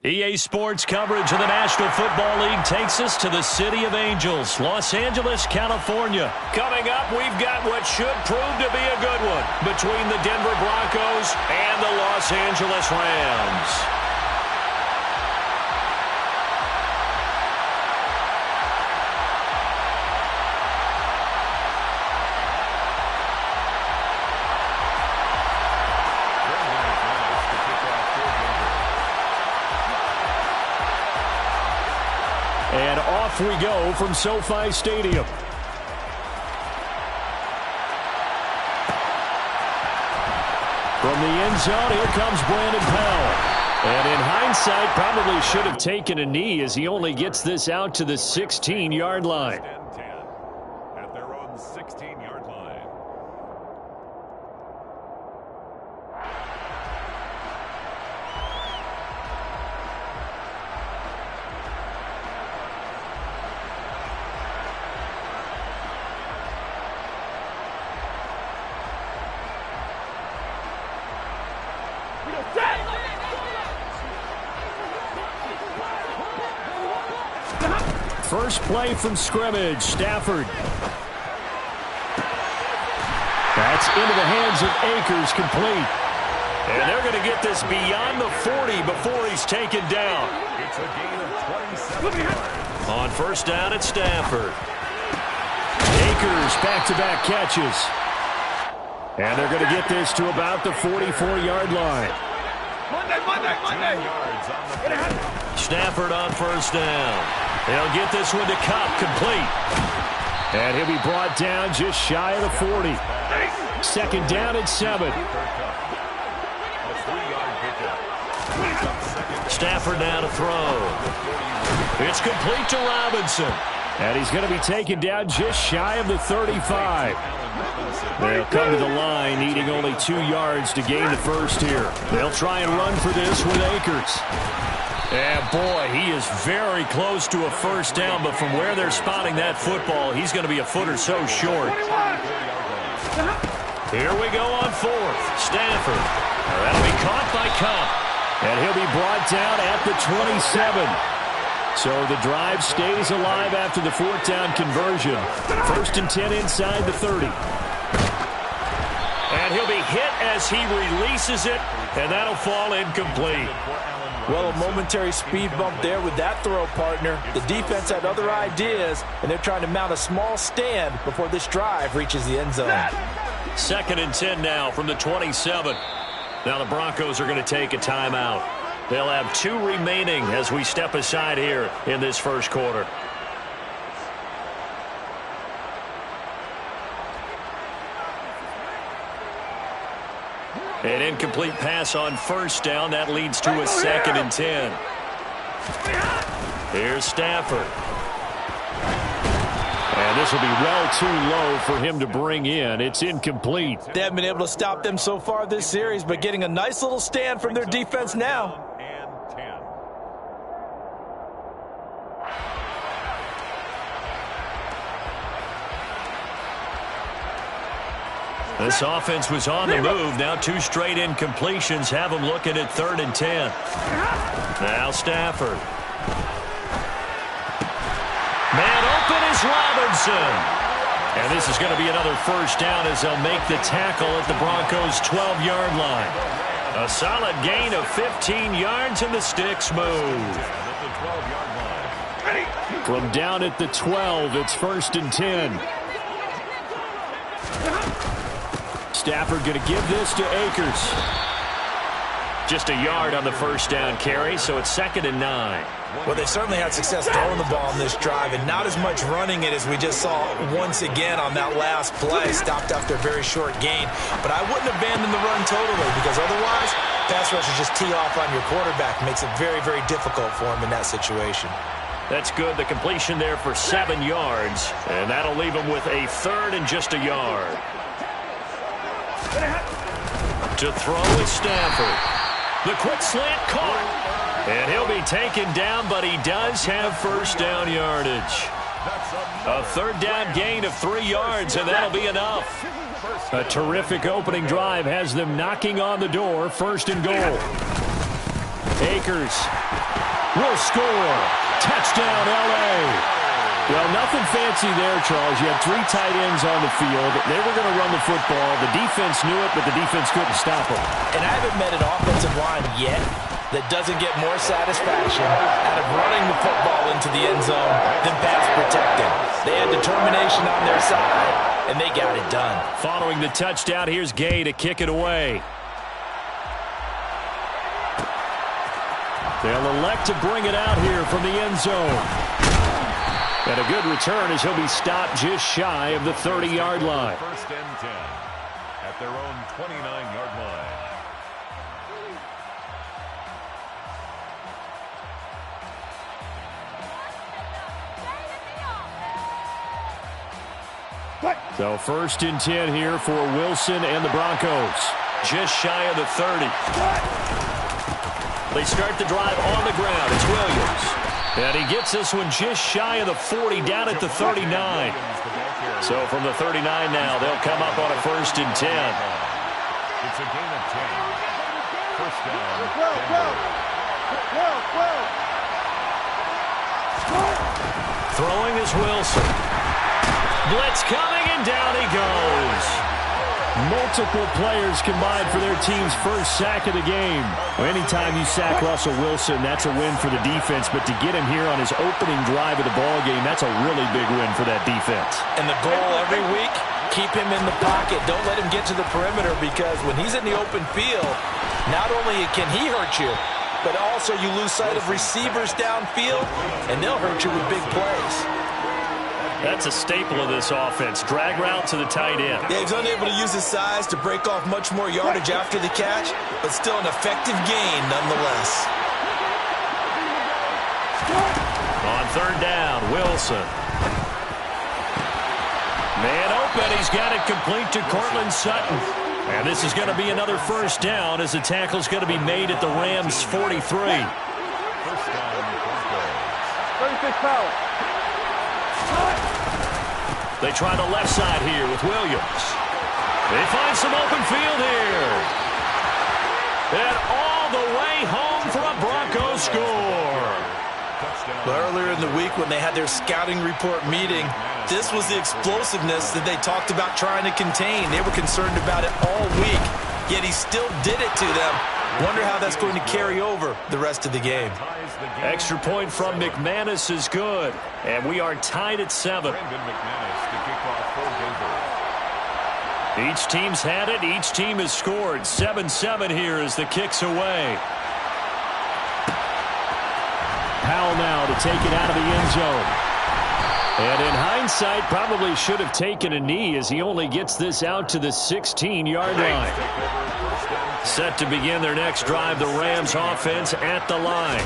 EA Sports coverage of the National Football League takes us to the City of Angels, Los Angeles, California. Coming up, we've got what should prove to be a good one between the Denver Broncos and the Los Angeles Rams. And off we go from SoFi Stadium. From the end zone, here comes Brandon Powell. And in hindsight, probably should have taken a knee as he only gets this out to the 16-yard line. At their own 16-yard line. First play from scrimmage, Stafford. That's into the hands of Akers, complete. And they're going to get this beyond the 40 before he's taken down. It's a gain of 27 yards. On first down, it's Stafford. Akers, back-to-back catches. And they're going to get this to about the 44-yard line. Monday. Yards on the Stafford on first down. They'll get this one to Cup, complete. And he'll be brought down just shy of the 40. Second down and 7. Stafford now to throw. It's complete to Robinson. And he's going to be taken down just shy of the 35. They'll come to the line, needing only 2 yards to gain the first here. They'll try and run for this with Akers. And, boy, he is very close to a first down, but from where they're spotting that football, he's going to be a foot or so short. Here we go on fourth. Stafford. That'll be caught by Cup. And he'll be brought down at the 27. So the drive stays alive after the fourth down conversion. First and 10 inside the 30. And he'll be hit as he releases it, and that'll fall incomplete. Well, a momentary speed bump there with that throw, partner. The defense had other ideas, and they're trying to mount a small stand before this drive reaches the end zone. Second and 10 now from the 27. Now the Broncos are going to take a timeout. They'll have 2 remaining as we step aside here in this first quarter. An incomplete pass on first down. That leads to a second and 10. Here's Stafford. And this will be well too low for him to bring in. It's incomplete. They haven't been able to stop them so far this series, but getting a nice little stand from their defense now. This offense was on the move. Now 2 straight incompletions have them looking at 3rd and 10. Now Stafford. Man open is Robinson. And this is going to be another first down as they'll make the tackle at the Broncos' 12-yard line. A solid gain of 15 yards and the sticks move. From down at the 12, it's 1st and 10. Stafford going to give this to Akers. Just a yard on the first down carry, so it's 2nd and 9. Well, they certainly had success throwing the ball on this drive, and not as much running it as we just saw once again on that last play. Stopped after a very short gain. But I wouldn't abandon the run totally, because otherwise, pass rushers just tee off on your quarterback. Makes it very, very difficult for him in that situation. That's good. The completion there for 7 yards, and that'll leave him with a 3rd and just a yard. To throw is Stafford. The quick slant caught. And he'll be taken down, but he does have first down yardage. A 3rd down gain of 3 yards, and that'll be enough. A terrific opening drive has them knocking on the door, 1st and goal. Akers will score. Touchdown, L.A. Well, nothing fancy there, Charles. You had 3 tight ends on the field. They were going to run the football. The defense knew it, but the defense couldn't stop them. And I haven't met an offensive line yet that doesn't get more satisfaction out of running the football into the end zone than pass protecting. They had determination on their side, and they got it done. Following the touchdown, here's Gay to kick it away. They'll elect to bring it out here from the end zone. And a good return as he'll be stopped just shy of the 30-yard line. First and 10 at their own 29-yard line. So first and 10 here for Wilson and the Broncos. Just shy of the 30. They start the drive on the ground. It's Williams. And he gets this one just shy of the 40, down at the 39. So from the 39 now, they'll come up on a first and 10. It's a gain of 10. First down, Denver. Throwing is Wilson. Blitz coming, and down he goes. Multiple players combined for their team's first sack of the game. Well, anytime you sack Russell Wilson, that's a win for the defense. But to get him here on his opening drive of the ballgame, that's a really big win for that defense. And the goal every week, keep him in the pocket. Don't let him get to the perimeter, because when he's in the open field, not only can he hurt you, but also you lose sight of receivers downfield, and they'll hurt you with big plays. That's a staple of this offense. Drag route to the tight end. Yeah, he's unable to use his size to break off much more yardage after the catch, but still an effective gain nonetheless. On third down, Wilson. Man open. He's got it complete to Cortland Sutton. And this is going to be another first down as the tackle's going to be made at the Rams' 43. First down, Broncos. 36 power. They try the left side here with Williams. They find some open field here. And all the way home for a Broncos score. But earlier in the week when they had their scouting report meeting, this was the explosiveness that they talked about trying to contain. They were concerned about it all week, yet he still did it to them. Wonder how that's going to carry over the rest of the game. Extra point from McManus is good. And we are tied at 7. Each team's had it. Each team has scored. 7-7 here as the kick's away. Powell now to take it out of the end zone. And in hindsight, probably should have taken a knee as he only gets this out to the 16-yard line. Set to begin their next drive, the Rams offense at the line.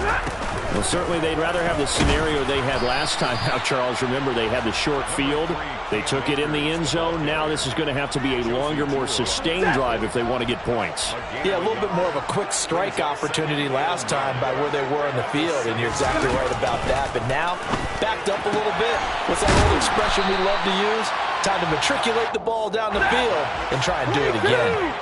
Well, certainly they'd rather have the scenario they had last time out, Charles. Remember, they had the short field. They took it in the end zone. Now this is going to have to be a longer, more sustained drive if they want to get points. Yeah, a little bit more of a quick strike opportunity last time by where they were in the field, and you're exactly right about that. But now, backed up a little bit. What's that old expression we love to use? Time to matriculate the ball down the field and try and do it again.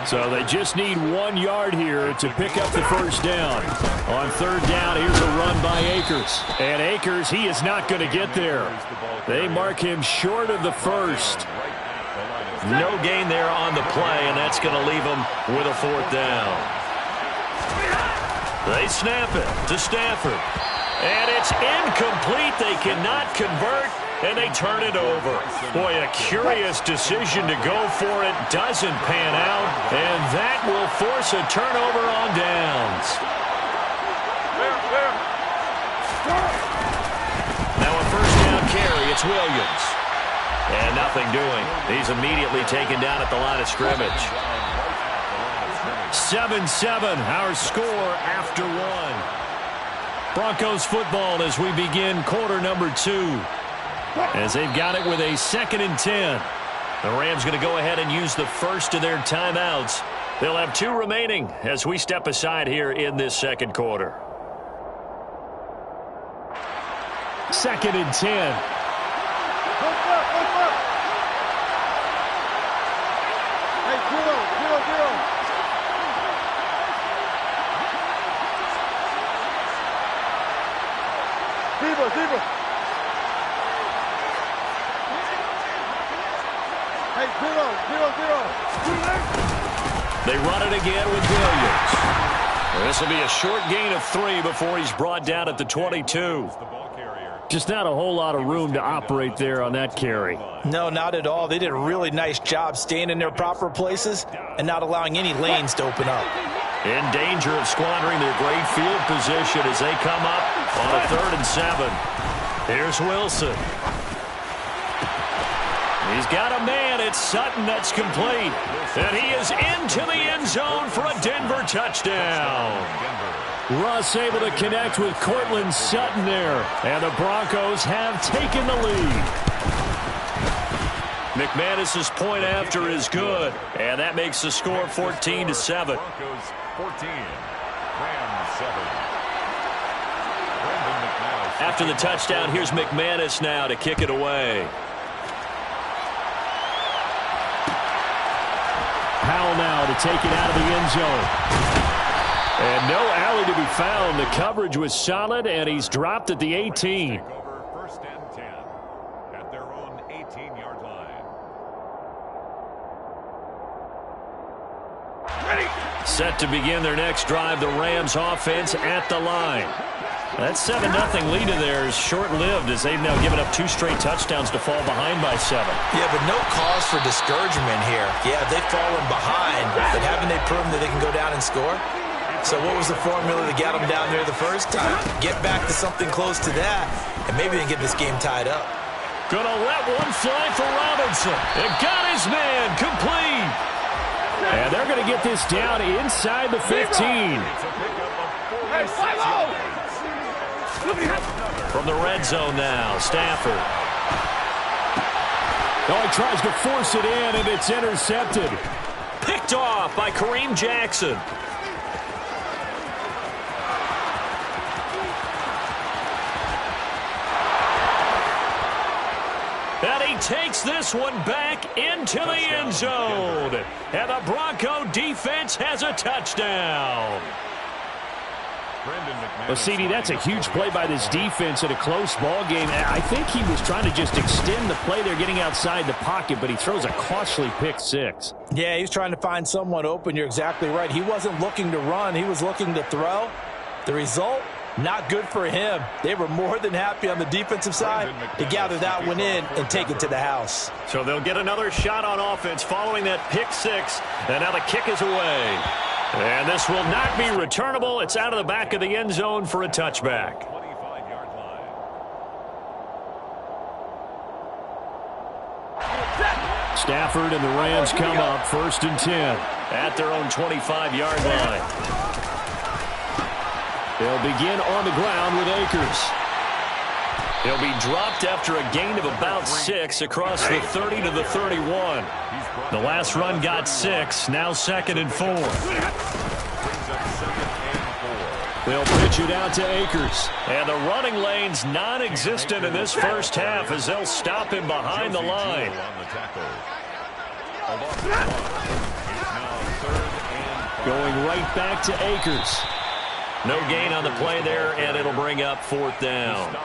So they just need 1 yard here to pick up the first down. On third down, here's a run by Akers. And Akers, he is not going to get there. They mark him short of the first. No gain there on the play, and that's going to leave him with a fourth down. They snap it to Stafford. And it's incomplete. They cannot convert, and they turn it over. Boy, a curious decision to go for it. Doesn't pan out, and that will force a turnover on downs. Now a first down carry. It's Williams. And nothing doing. He's immediately taken down at the line of scrimmage. 7-7, our score after 1. Broncos football as we begin quarter number 2. As they've got it with a 2nd and 10. The Rams going to go ahead and use the first of their timeouts. They'll have 2 remaining as we step aside here in this second quarter. 2nd and 10. Zebra. Hey, 0. They run it again with Williams. This will be a short gain of 3 before he's brought down at the 22. Just not a whole lot of room to operate there on that carry. No, not at all. They did a really nice job staying in their proper places and not allowing any lanes to open up. In danger of squandering their great field position as they come up on a 3rd and 7. Here's Wilson. He's got a man. It's Sutton that's complete. And he is into the end zone for a Denver touchdown. Russ able to connect with Cortland Sutton there. And the Broncos have taken the lead. McManus's point after is good. And that makes the score 14-7. Broncos 14, Rams 7. After the touchdown, here's McManus now to kick it away. Powell now to take it out of the end zone. And no alley to be found. The coverage was solid, and he's dropped at the 18. Over 1st and 10 at their own 18-yard line. Set to begin their next drive, the Rams offense at the line. That 7-0 lead of theirs short-lived as they've now given up 2 straight touchdowns to fall behind by 7. Yeah, but no cause for discouragement here. Yeah, they've fallen behind, but haven't they proven that they can go down and score? So what was the formula to get them down there the first time? Get back to something close to that, and maybe they can get this game tied up. Gonna let one fly for Robinson. It got his man complete. And they're going to get this down inside the 15. Hey, 5-0. From the red zone now, Stafford. Oh, he tries to force it in, and it's intercepted. Picked off by Kareem Jackson. And he takes this one back into the end zone. And the Bronco defense has a touchdown. Well, CD, that's a huge play by this defense in a close ball game. I think he was trying to just extend the play there, getting outside the pocket, but he throws a costly pick 6. Yeah, he's trying to find someone open. You're exactly right. He wasn't looking to run. He was looking to throw. The result, not good for him. They were more than happy on the defensive side to gather that one in and take it to the house. So they'll get another shot on offense following that pick 6, and now the kick is away. And this will not be returnable. It's out of the back of the end zone for a touchback. 25-yard line. Stafford and the Rams come up 1st and 10 at their own 25-yard line. They'll begin on the ground with Akers. He'll be dropped after a gain of about 6 across the 30 to the 31. The last run got 6, now 2nd and 4. They'll pitch it out to Akers. And the running lane's non-existent in this first half as they'll stop him behind the line. Going right back to Akers. No gain on the play there, and it'll bring up 4th down.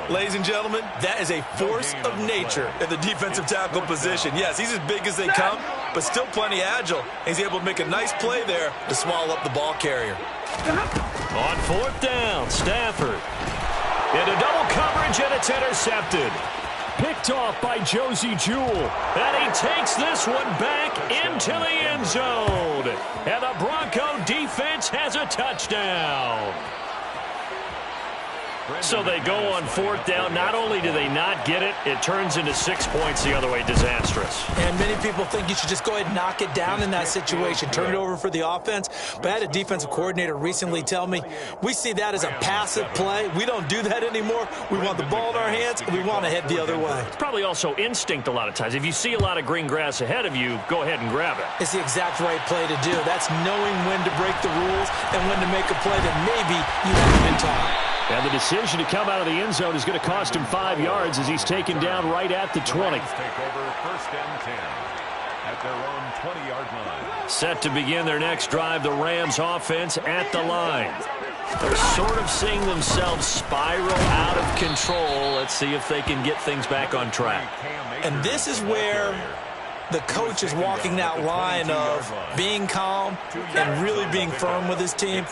Ladies and gentlemen, that is a force of nature in the defensive tackle position. Yes, he's as big as they come, but still plenty agile. He's able to make a nice play there to swallow up the ball carrier. On 4th down, Stafford. Into double coverage, and it's intercepted. Picked off by Josie Jewell. And he takes this one back into the end zone. And the Bronco defense has a touchdown. So they go on 4th down. Not only do they not get it, it turns into 6 points the other way. Disastrous. And many people think you should just go ahead and knock it down in that situation. Turn it over for the offense. But I had a defensive coordinator recently tell me, we see that as a passive play. We don't do that anymore. We want the ball in our hands, and we want to head the other way. It's probably also instinct a lot of times. If you see a lot of green grass ahead of you, go ahead and grab it. It's the exact right play to do. That's knowing when to break the rules and when to make a play that maybe you haven't been taught. And the decision to come out of the end zone is going to cost him 5 yards as he's taken down right at the 20. Take over 1st and 10 at their own 20-yard line. Set to begin their next drive, the Rams offense at the line. They're sort of seeing themselves spiral out of control. Let's see if they can get things back on track. And this is where the coach is walking that line of being calm and really being firm with his team.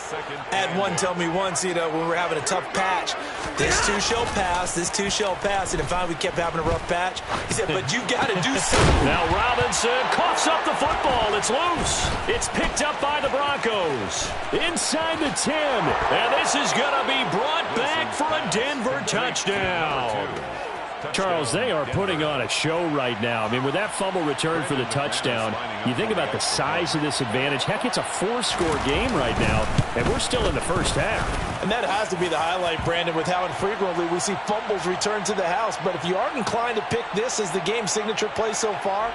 I had one tell me once, when we were having a tough patch, this too shall pass, this too shall pass. And finally we kept having a rough patch. He said, but you got to do something. Now Robinson coughs up the football. It's loose. It's picked up by the Broncos. Inside the 10. And this is going to be brought back for a Denver touchdown. Charles, they are putting on a show right now. I mean, with that fumble return for the touchdown, you think about the size of this advantage. Heck, it's a 4-score game right now, and we're still in the first half. And that has to be the highlight, Brandon, with how infrequently we see fumbles return to the house. But if you aren't inclined to pick this as the game signature play so far,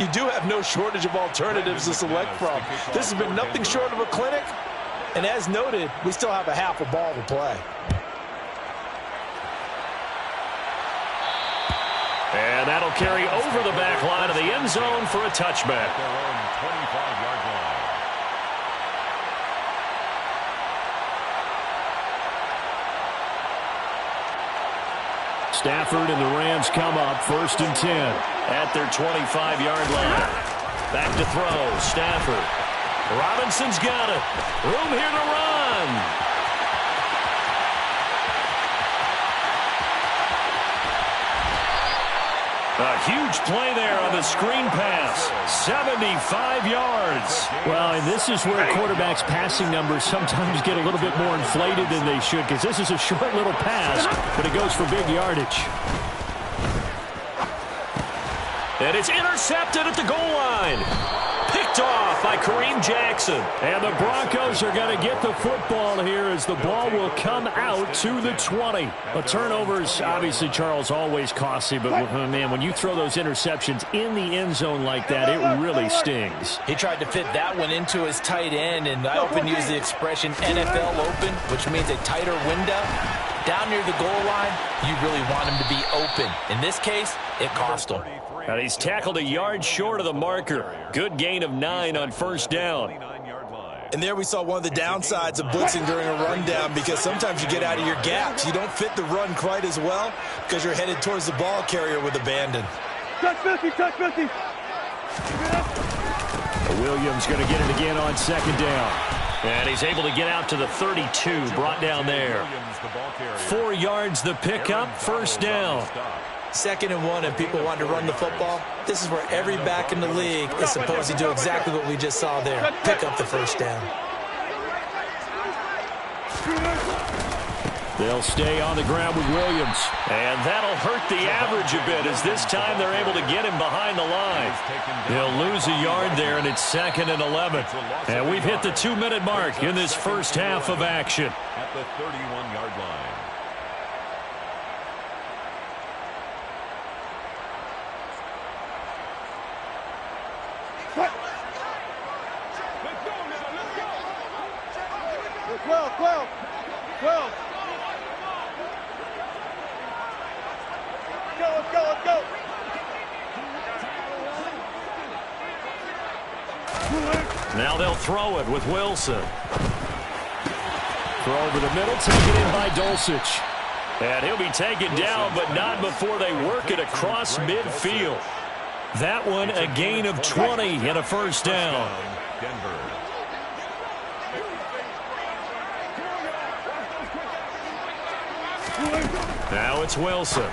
you do have no shortage of alternatives to select from. This has been nothing short of a clinic. And as noted, we still have a half a ball to play. And that'll carry over the back line of the end zone for a touchback. Their own 25-yard line. Stafford and the Rams come up 1st and 10 at their 25-yard line. Back to throw. Stafford. Robinson's got it. Room here to run. A huge play there on the screen pass. 75 yards. Well, and this is where quarterbacks' passing numbers sometimes get a little bit more inflated than they should, because this is a short little pass, but it goes for big yardage. And it's intercepted at the goal line. Picked off by Kareem Jackson. And the Broncos are going to get the football here as the ball will come out to the 20. But turnovers, obviously, Charles, always costly. But, man, when you throw those interceptions in the end zone like that, it really stings. He tried to fit that one into his tight end, and I often use the expression NFL open, which means a tighter window. Down near the goal line, you really want him to be open. In this case, it cost him. And he's tackled a yard short of the marker. Good gain of 9 on 1st down. And there we saw one of the downsides of blitzing during a rundown, because sometimes you get out of your gaps. You don't fit the run quite as well because you're headed towards the ball carrier with abandon. Touch 50, touch 50. Williams going to get it again on 2nd down. And he's able to get out to the 32, brought down there. 4 yards the pickup, 1st down. 2nd and 1, and people want to run the football. This is where every back in the league is supposed to do exactly what we just saw there. Pick up the 1st down. They'll stay on the ground with Williams. And that'll hurt the average a bit, as this time they're able to get him behind the line. They'll lose a yard there, and it's 2nd and 11. And we've hit the 2-minute mark in this first half of action. At the 31-yard line. Let's go now, let's go. 12. Let's go. Now they'll throw it with Wilson. Throw over the middle, taken in by Dulcich. And he'll be taken down, but not before they work it across midfield. That one a gain of 20 and a 1st down. Denver. Now it's Wilson.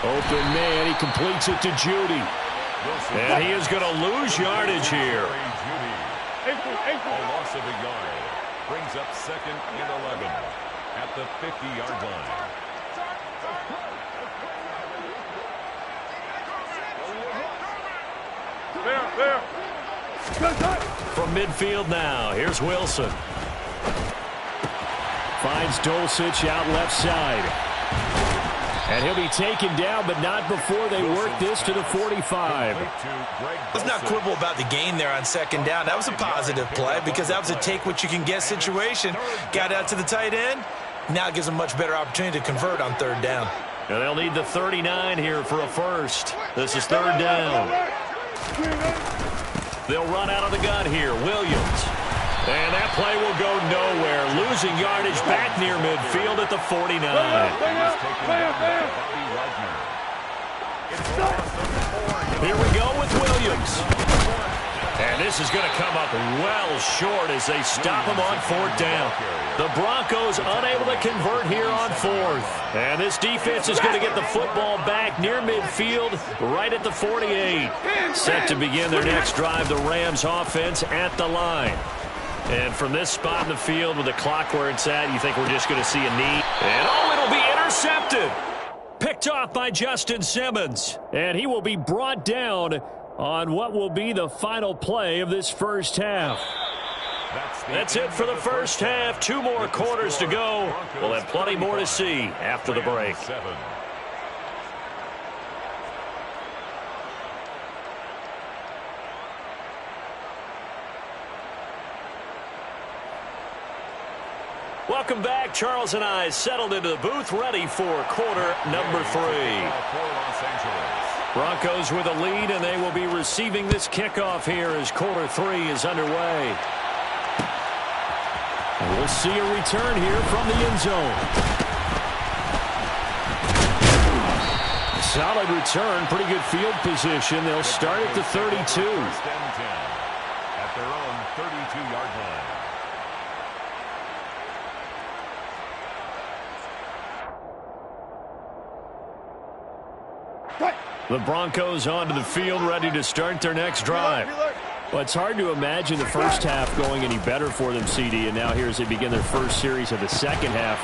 Open man, he completes it to Judy. And he is going to lose yardage here. A loss of a yard. Brings up 2nd and 11 at the 50-yard line. There. From midfield now, here's Wilson. Finds Dulcich out left side. And he'll be taken down, but not before they work this to the 45. Let's not quibble about the gain there on 2nd down. That was a positive play because that was a take-what-you-can-get situation. Got out to the tight end. Now it gives them much better opportunity to convert on 3rd down. And they'll need the 39 here for a 1st. This is 3rd down. They'll run out of the gun here. Williams. And that play will go nowhere. Losing yardage back near midfield at the 49. Here we go with Williams. And this is going to come up well short as they stop him on 4th down. The Broncos unable to convert here on 4th. And this defense is going to get the football back near midfield right at the 48. Set to begin their next drive, the Rams offense at the line. And from this spot in the field with the clock where it's at, you think we're just going to see a knee. And oh, it'll be intercepted. Picked off by Justin Simmons. And he will be brought down on what will be the final play of this first half. That's it for the first half. 2 more quarters to go. We'll have plenty more to see after the break. Welcome back. Charles and I settled into the booth, ready for quarter number 3. Broncos with a lead, and they will be receiving this kickoff here as quarter 3 is underway. And we'll see a return here from the end zone. Solid return, pretty good field position. They'll start at the 32. At their own 32-yard line. The Broncos onto the field, ready to start their next drive. Well, it's hard to imagine the first half going any better for them, CD, and now here as they begin their first series of the second half.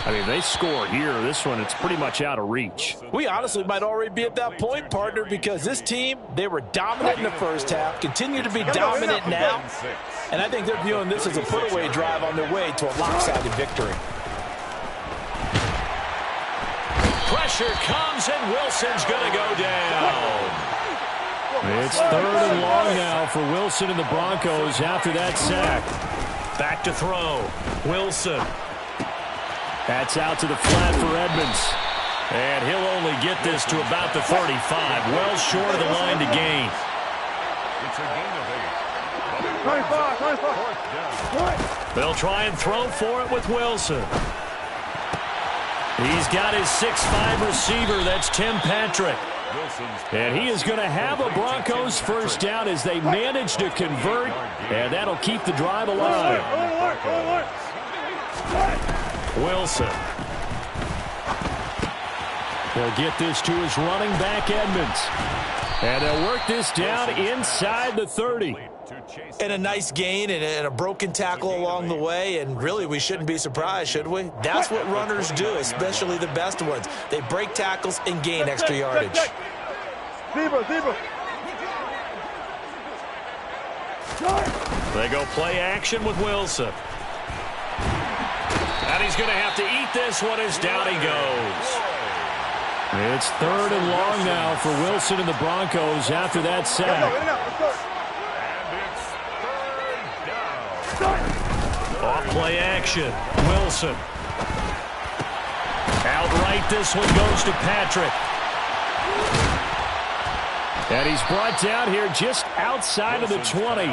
I mean, they score here. This one, it's pretty much out of reach. We honestly might already be at that point, partner, because this team, they were dominant in the first half, continue to be dominant now, and I think they're viewing this as a put-away drive on their way to a lopsided victory. Pressure comes, and Wilson's going to go down. It's 3rd and long now for Wilson and the Broncos after that sack. Back to throw. Wilson. That's out to the flat for Edmonds. And he'll only get this to about the 35. Well short of the line to gain. It's a gain of 8. They'll try and throw for it with Wilson. He's got his 6'5" receiver. That's Tim Patrick. And he is going to have a Broncos first down as they manage to convert, and that'll keep the drive alive. Wilson. They'll get this to his running back, Edmonds. And they'll work this down inside the 30. And a nice gain and a broken tackle along the way, and really we shouldn't be surprised, should we? That's what runners do, especially the best ones. They break tackles and gain extra yardage. They go play action with Wilson. And he's going to have to eat this one as down he goes. It's 3rd and long now for Wilson and the Broncos after that sack. Off play action. Wilson. Outright, this one goes to Patrick. And he's brought down here just outside of the 20.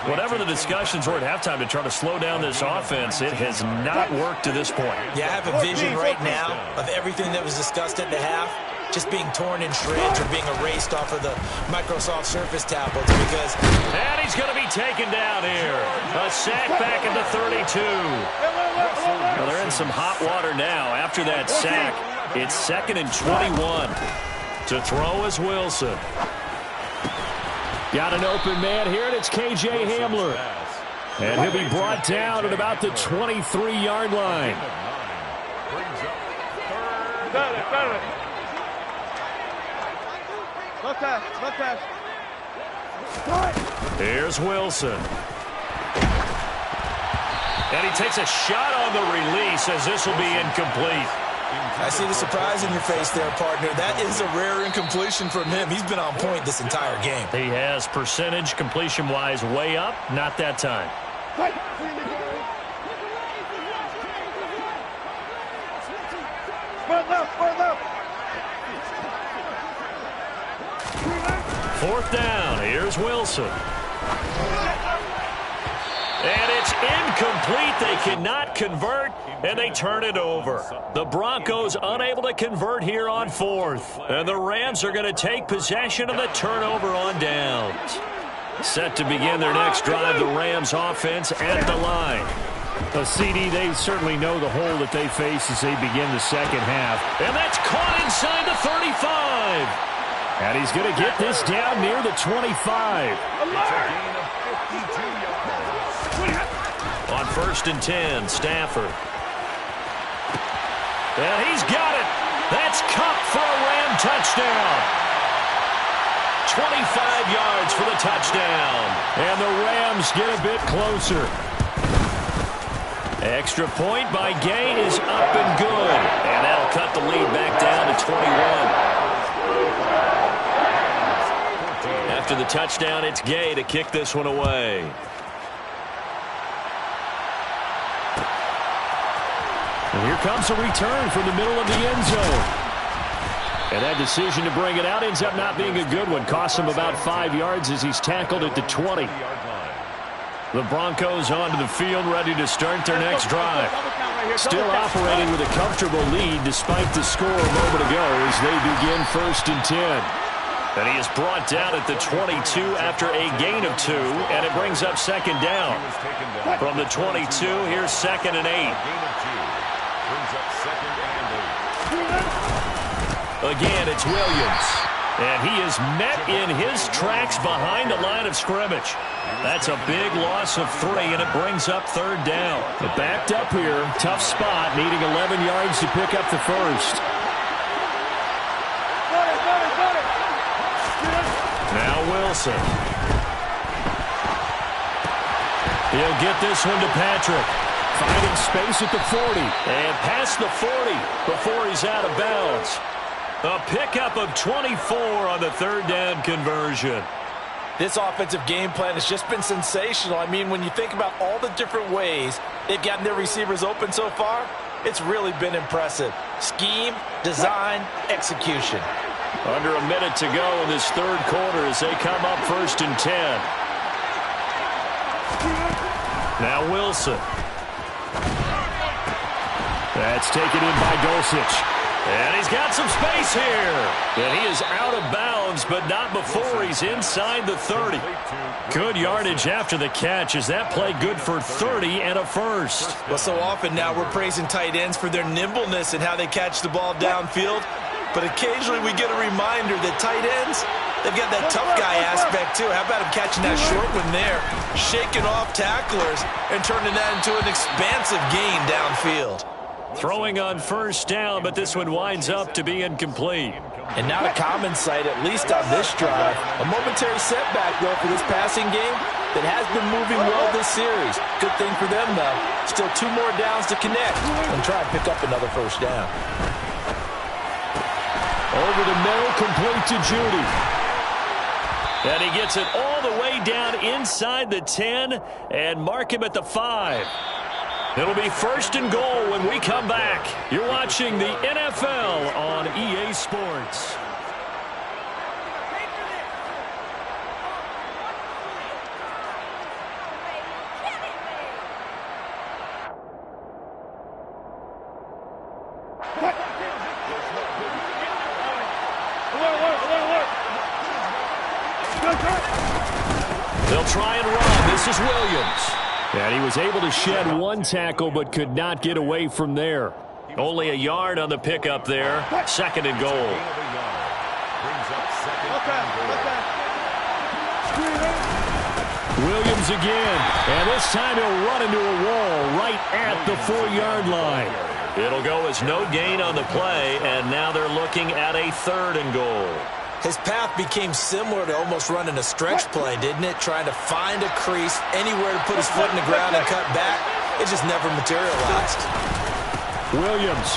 Whatever the discussions were at halftime to try to slow down this offense, it has not worked to this point. Yeah, I have a vision right now of everything that was discussed at the half just being torn in shreds or being erased off of the Microsoft Surface tablets because... And he's going to be taken down here. A sack back at the 32. Well, they're in some hot water now after that sack. It's 2nd and 21. To throw is Wilson. Got an open man here, and it's K.J. Hamler. And he'll be brought down at about the 23-yard line. Here's Wilson. And he takes a shot on the release as this will be incomplete. I see the surprise in your face there, partner. That is a rare incompletion from him. He's been on point this entire game. He has percentage completion-wise way up. Not that time. Fourth down. Here's Wilson. And incomplete. They cannot convert, and they turn it over. The Broncos unable to convert here on fourth. And the Rams are going to take possession of the turnover on downs. Set to begin their next drive, the Rams offense at the line. CD, they certainly know the hole that they face as they begin the second half. And that's caught inside the 35. And he's going to get this down near the 25. It's a gain of 52 yards. On 1st and 10, Stafford. And he's got it. That's Cup for a Ram touchdown. 25 yards for the touchdown. And the Rams get a bit closer. Extra point by Gay is up and good. And that'll cut the lead back down to 21. After the touchdown, it's Gay to kick this one away. And here comes a return from the middle of the end zone. And that decision to bring it out ends up not being a good one. Costs him about 5 yards as he's tackled at the 20. The Broncos onto the field, ready to start their next drive. Still operating with a comfortable lead despite the score a moment ago as they begin 1st and 10. And he is brought down at the 22 after a gain of 2, and it brings up 2nd down. From the 22, here's 2nd and 8. Brings up 2nd and 8. Again, it's Williams. And he is met in his tracks behind the line of scrimmage. That's a big loss of 3, and it brings up 3rd down. But backed up here, tough spot, needing 11 yards to pick up the first. Now Wilson. He'll get this one to Patrick. Finding space at the 40. And past the 40 before he's out of bounds. A pickup of 24 on the 3rd down conversion. This offensive game plan has just been sensational. I mean, when you think about all the different ways they've gotten their receivers open so far, it's really been impressive. Scheme, design, execution. Under a minute to go in this 3rd quarter as they come up 1st and 10. Now Wilson. That's taken in by Dulcich. And he's got some space here. And he is out of bounds, but not before he's inside the 30. Good yardage after the catch. Is that play good for 30 and a first? Well, so often now we're praising tight ends for their nimbleness and how they catch the ball downfield. But occasionally we get a reminder that tight ends, they've got that tough guy aspect too. How about him catching that short one there, shaking off tacklers, and turning that into an expansive gain downfield. Throwing on 1st down, but this one winds up to be incomplete. And not a common sight, at least on this drive. A momentary setback, though, for this passing game that has been moving well this series. Good thing for them, though. Still 2 more downs to connect and try and pick up another 1st down. Over the middle, complete to Judy. And he gets it all the way down inside the 10 and mark him at the 5. It'll be 1st and goal when we come back. You're watching the NFL on EA Sports. They'll try and run. This is Williams. And he was able to shed 1 tackle but could not get away from there. Only a yard on the pickup there. 2nd and goal. Williams again. And this time he'll run into a wall right at the 4-yard line. It'll go as no gain on the play, and now they're looking at a 3rd and goal. His path became similar to almost running a stretch play, didn't it? Trying to find a crease, anywhere to put his foot in the ground and cut back. It just never materialized. Williams.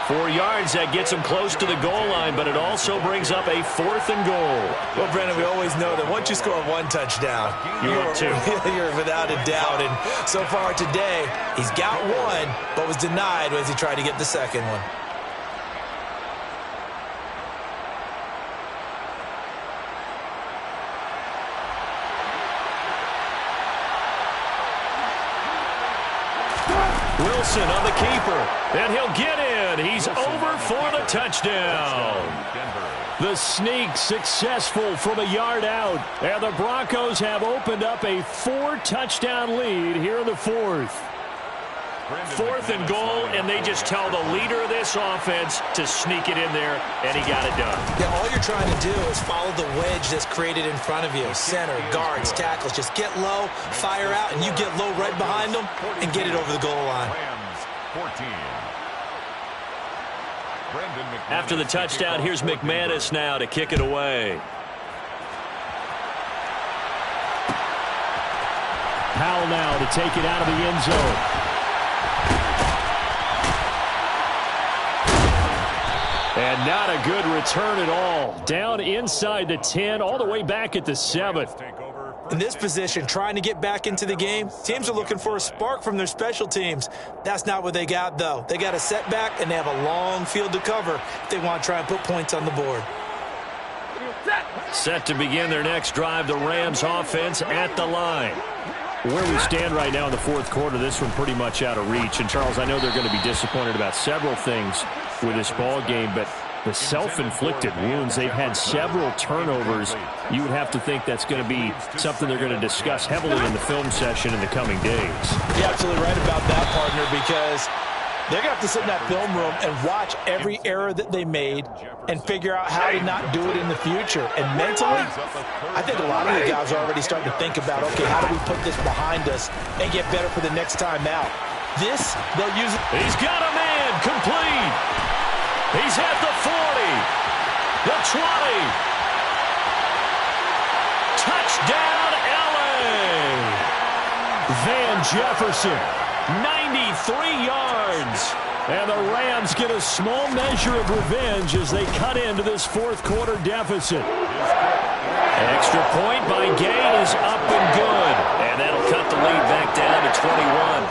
4 yards, that gets him close to the goal line, but it also brings up a 4th and goal. Well, Brendan, we always know that once you score 1 touchdown, you're without a doubt. And so far today, he's got 1, but was denied as he tried to get the 2nd one. Wilson on the keeper, and he'll get in. He's over for the touchdown. The sneak successful from a yard out, and the Broncos have opened up a 4-touchdown lead here in the fourth. 4th and goal, and they just tell the leader of this offense to sneak it in there, and he got it done. Yeah, all you're trying to do is follow the wedge that's created in front of you. Center, guards, tackles, just get low, fire out, and you get low right behind them and get it over the goal line. After the touchdown, here's McManus now to kick it away. Powell now to take it out of the end zone. And not a good return at all. Down inside the 10, all the way back at the 7. In this position, trying to get back into the game, teams are looking for a spark from their special teams. That's not what they got, though. They got a setback, and they have a long field to cover if they want to try and put points on the board. Set to begin their next drive, the Rams offense at the line. Where we stand right now in the fourth quarter, this one pretty much out of reach. And, Charles, I know they're going to be disappointed about several things with this ball game, but the self-inflicted wounds, they've had several turnovers. You would have to think that's going to be something they're going to discuss heavily in the film session in the coming days. You're absolutely right about that, partner, because they're going to have to sit in that film room and watch every error that they made and figure out how to not do it in the future. And mentally, I think a lot of the guys are already starting to think about, okay, how do we put this behind us and get better for the next time out? This, they'll use it. He's got a man, complete. He's at the 40, the 20. Touchdown, LA. Van Jefferson, 93 yards. And the Rams get a small measure of revenge as they cut into this fourth quarter deficit. Extra point by Gay is up and good. And that'll cut the lead back down to 21.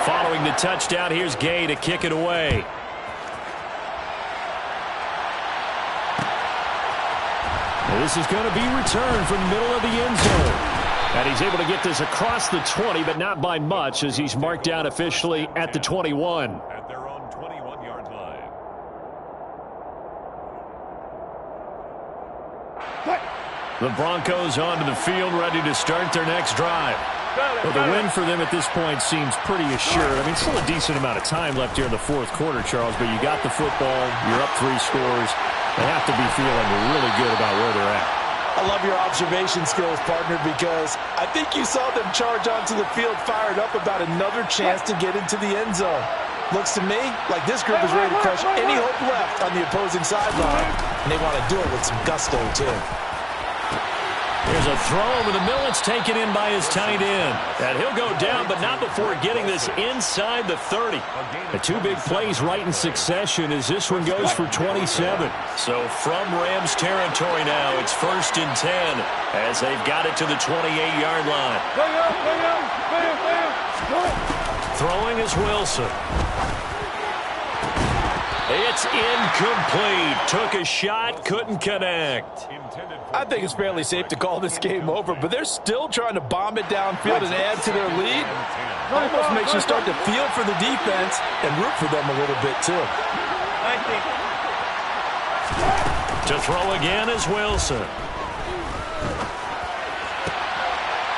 Following the touchdown, here's Gay to kick it away. This is going to be returned from the middle of the end zone. And he's able to get this across the 20, but not by much, as he's marked down officially at the 21. At their own 21-yard line. The Broncos onto the field, ready to start their next drive. Well, the win for them at this point seems pretty assured. I mean, still a decent amount of time left here in the fourth quarter, Charles, but you got the football, you're up 3 scores. They have to be feeling really good about where they're at. I love your observation skills, partner, because I think you saw them charge onto the field fired up about another chance to get into the end zone. Looks to me like this group is ready to crush any hope left on the opposing sideline, and they want to do it with some gusto, too. Here's a throw over the middle. It's taken in by his tight end. And he'll go down, but not before getting this inside the 30. The 2 big plays right in succession as this one goes for 27. So from Rams territory now, it's 1st and 10 as they've got it to the 28-yard line. Throwing is Wilson. It's incomplete. Took a shot, couldn't connect. I think it's fairly safe to call this game over, but they're still trying to bomb it downfield and add to their lead. Almost makes you start to feel for the defense and root for them a little bit, too. To throw again is Wilson.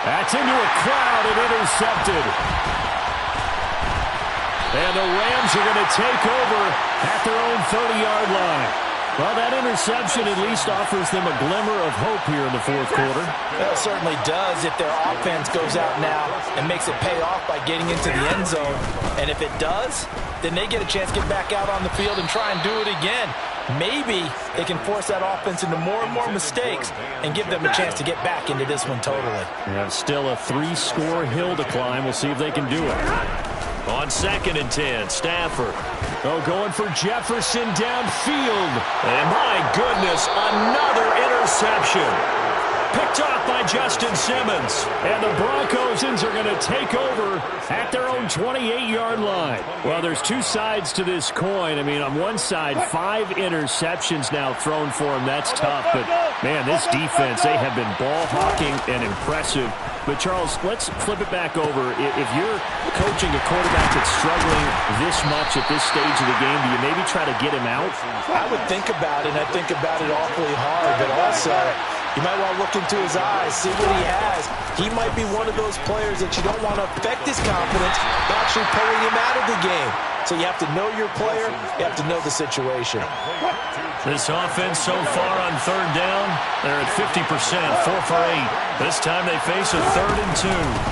That's into a crowd and intercepted. And the Rams are going to take over at their own 30-yard line. Well, that interception at least offers them a glimmer of hope here in the fourth quarter. Well, it certainly does if their offense goes out now and makes it pay off by getting into the end zone. And if it does, then they get a chance to get back out on the field and try and do it again. Maybe they can force that offense into more and more mistakes and give them a chance to get back into this one totally. Yeah, still a 3-score hill to climb. We'll see if they can do it. On 2nd and 10, Stafford. Going for Jefferson downfield. And my goodness, another interception. Picked off by Justin Simmons. And the Broncos are going to take over at their own 28-yard line. Well, there's two sides to this coin. I mean, on one side, 5 interceptions now thrown for him. That's tough. But, man, this defense, they have been ball hawking and impressive. But, Charles, let's flip it back over. If you're coaching a quarterback that's struggling this much at this stage of the game, do you maybe try to get him out? I would think about it, and I think about it awfully hard. But also, you might want to look into his eyes, see what he has. He might be one of those players that you don't want to affect his confidence by actually pulling him out of the game. So you have to know your player. You have to know the situation. This offense so far on third down, they're at 50%, 4 for 8. This time they face a 3rd and 2.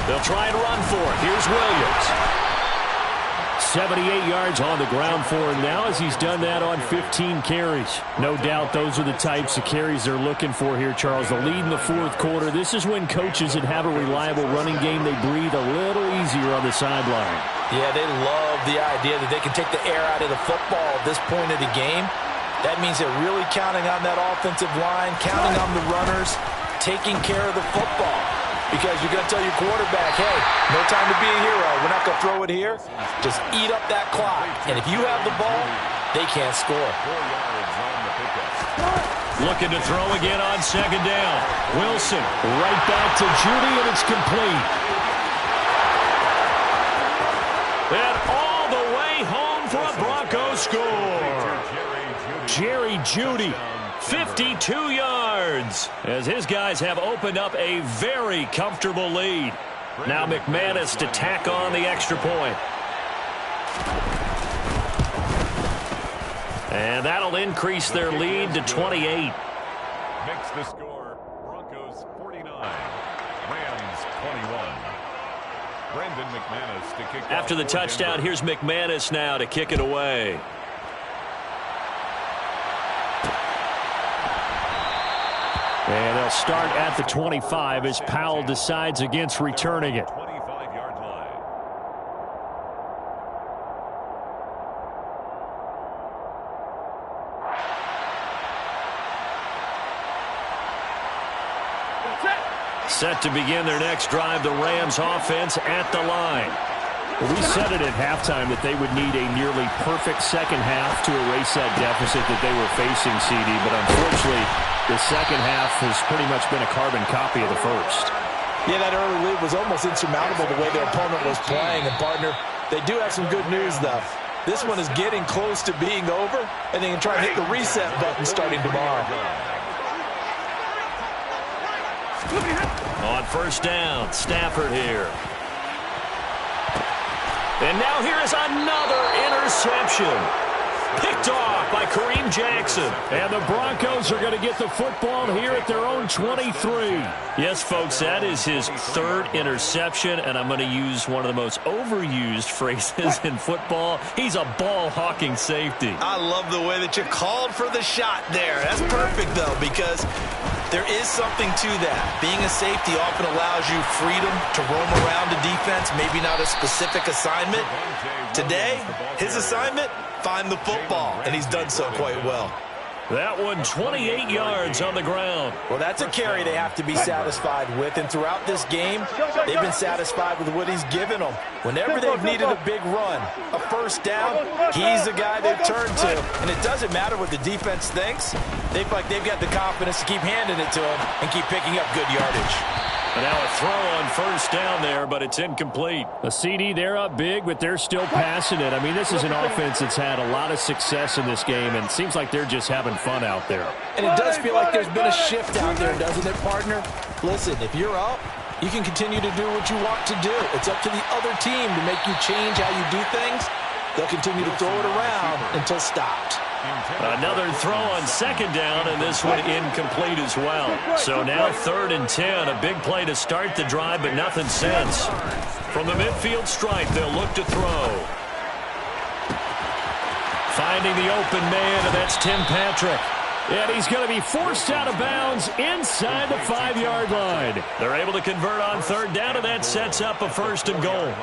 They'll try and run for it. Here's Williams. 78 yards on the ground for him now as he's done that on 15 carries. No doubt those are the types of carries they're looking for here, Charles. The lead in the 4th quarter. This is when coaches that have a reliable running game, they breathe a little easier on the sideline. Yeah, they love the idea that they can take the air out of the football at this point of the game. That means they're really counting on that offensive line, counting on the runners, taking care of the football. Because you're going to tell your quarterback, hey, no time to be a hero. We're not going to throw it here. Just eat up that clock. And if you have the ball, they can't score. Looking to throw again on 2nd down. Wilson right back to Judy, and it's complete. And all the way home for a Broncos score. Jerry Judy. 52 yards as his guys have opened up a very comfortable lead. Now McManus to tack on the extra point. And that'll increase their lead to 28. Makes the score Broncos 49, Rams 21. Brandon McManus to kick After the touchdown, here's McManus now to kick it away. And they'll start at the 25 as Powell decides against returning it. 25-yard line. Set to begin their next drive, the Rams offense at the line. Well, we said it at halftime that they would need a nearly perfect second half to erase that deficit that they were facing, CD, but unfortunately, the second half has pretty much been a carbon copy of the first. Yeah, that early lead was almost insurmountable the way their opponent was playing. And, partner, they do have some good news, though. This one is getting close to being over, and they can try and hit the reset button starting tomorrow. On 1st down, Stafford here. And now here is another interception. Picked off by Kareem Jackson. And the Broncos are going to get the football here at their own 23. Yes, folks, that is his 3rd interception, and I'm going to use one of the most overused phrases in football. He's a ball-hawking safety. I love the way that you called for the shot there. That's perfect, though, because there is something to that. Being a safety often allows you freedom to roam around a defense, maybe not a specific assignment. Today, his assignment, find the football, and he's done so quite well. That one 28 yards on the ground. Well, that's a carry they have to be satisfied with, and throughout this game, they've been satisfied with what he's given them. Whenever they've needed a big run, a 1st down, he's the guy they've turned to. And it doesn't matter what the defense thinks. They've got the confidence to keep handing it to him and keep picking up good yardage. And now a throw on 1st down there, but it's incomplete. A CD, they're up big, but they're still passing it. I mean, this is an offense that's had a lot of success in this game, and it seems like they're just having fun out there. And it does feel like there's been a shift out there, doesn't it, partner? Listen, if you're up, you can continue to do what you want to do. It's up to the other team to make you change how you do things. They'll continue to throw it around until stopped. Another throw on 2nd down, and this one incomplete as well. So now 3rd and 10, a big play to start the drive, but nothing since. From the midfield stripe, they'll look to throw. Finding the open man, and that's Tim Patrick. And he's going to be forced out of bounds inside the 5-yard line. They're able to convert on 3rd down, and that sets up a 1st and goal.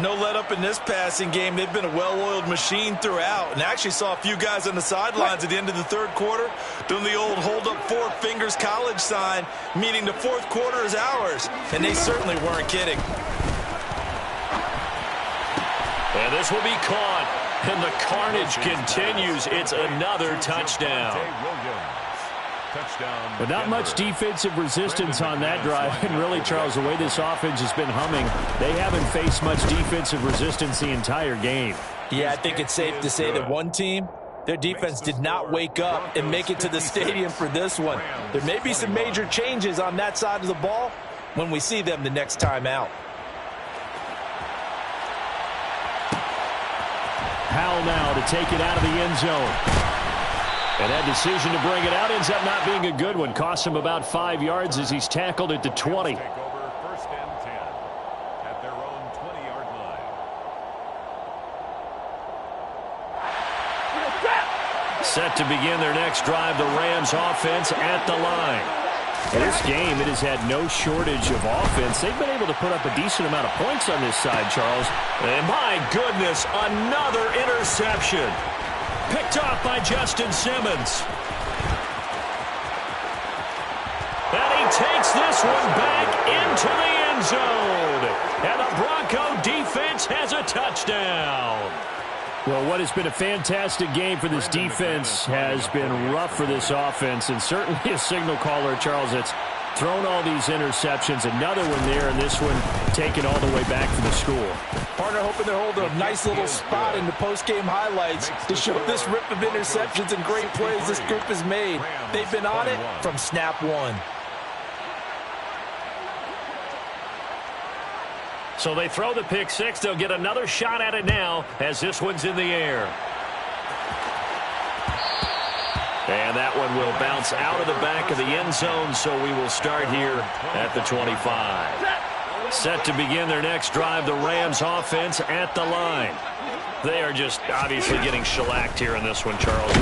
No let up in this passing game. They've been a well-oiled machine throughout. And actually saw a few guys on the sidelines at the end of the third quarter doing the old hold up four fingers college sign, meaning the fourth quarter is ours. And they certainly weren't kidding. And this will be caught. And the carnage continues. It's another touchdown. But not much defensive resistance on that drive. And really, Charles, the way this offense has been humming, they haven't faced much defensive resistance the entire game. Yeah, I think it's safe to say that one team, their defense did not wake up and make it to the stadium for this one. There may be some major changes on that side of the ball when we see them the next time out. Powell now to take it out of the end zone. And that decision to bring it out ends up not being a good one. Costs him about 5 yards as he's tackled at the 20. Take over first and 10 at their own 20-yard line. Set to begin their next drive, the Rams offense at the line. In this game, it has had no shortage of offense. They've been able to put up a decent amount of points on this side, Charles. And my goodness, another interception. Picked off by Justin Simmons. And he takes this one back into the end zone. And the Bronco defense has a touchdown. Well, what has been a fantastic game for this defense has been rough for this offense. And certainly a signal caller, Charles, that's thrown all these interceptions. Another one there, and this one taken all the way back for the score. Partner hoping they're holding a nice little spot in the post-game highlights to show this rip of interceptions and great plays this group has made. They've been on it from snap one. So they throw the pick six. They'll get another shot at it now as this one's in the air. And that one will bounce out of the back of the end zone, so we will start here at the 25. Set to begin their next drive, the Rams offense at the line. They are just obviously getting shellacked here in this one, Charles.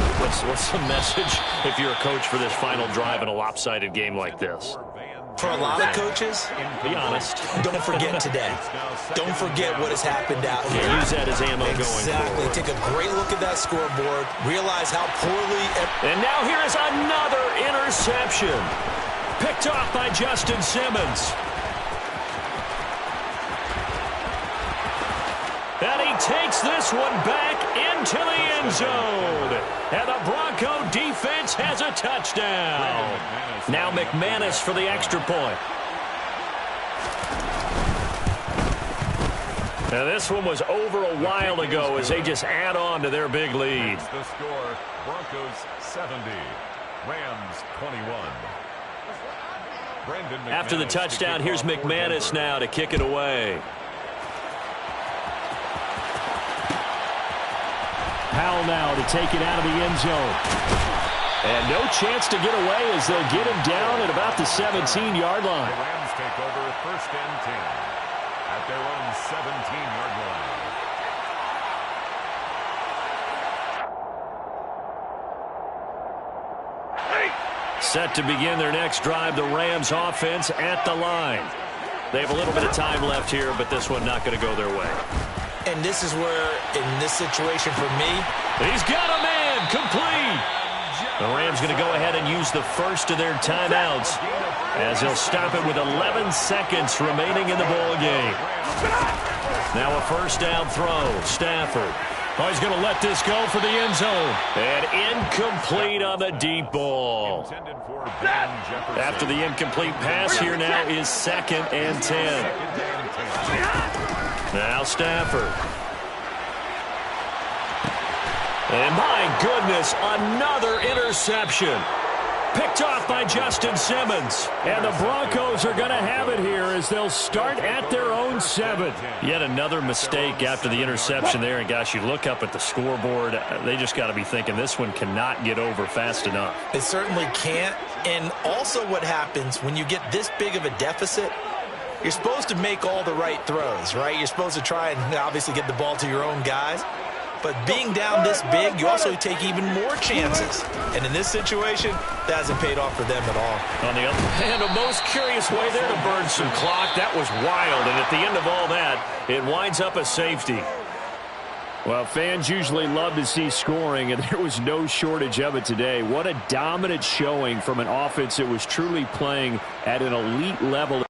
What's the message if you're a coach for this final drive in a lopsided game like this? For a lot of coaches, be honest. Don't forget today. Don't forget what has happened out here. Yeah, use that as ammo going Exactly. forward. Take a great look at that scoreboard. Realize how poorly... And now here is another interception. Picked off by Justin Simmons. And he takes this one back into the end zone. And the Bronco defense has a touchdown. Now McManus for the extra point. Now this one was over a while ago as they just add on to their big lead. The score, Broncos 70, Rams 21. After the touchdown, here's McManus now to kick it away. Powell now to take it out of the end zone. And no chance to get away as they'll get him down at about the 17-yard line. The Rams take over first and 10 at their own 17-yard line. Set to begin their next drive, the Rams offense at the line. They have a little bit of time left here, but this one not going to go their way. And this is where, in this situation for me... He's got a man, complete. The Rams going to go ahead and use the first of their timeouts as they'll stop it with 11 seconds remaining in the ball game. Now a first down throw, Stafford. Oh, he's going to let this go for the end zone. And incomplete on the deep ball. After the incomplete pass, here now is 2nd and 10. Now Stafford. And my goodness, another interception. Picked off by Justin Simmons. And the Broncos are going to have it here as they'll start at their own 7. Yet another mistake after the interception there. And gosh, you look up at the scoreboard, they just got to be thinking this one cannot get over fast enough. It certainly can't. And also what happens when you get this big of a deficit, you're supposed to make all the right throws, right? You're supposed to try and obviously get the ball to your own guys. But being down this big, you also take even more chances. And in this situation, that hasn't paid off for them at all. On the other hand, a most curious way there to burn some clock. That was wild. And at the end of all that, it winds up a safety. Well, fans usually love to see scoring, and there was no shortage of it today. What a dominant showing from an offense that was truly playing at an elite level.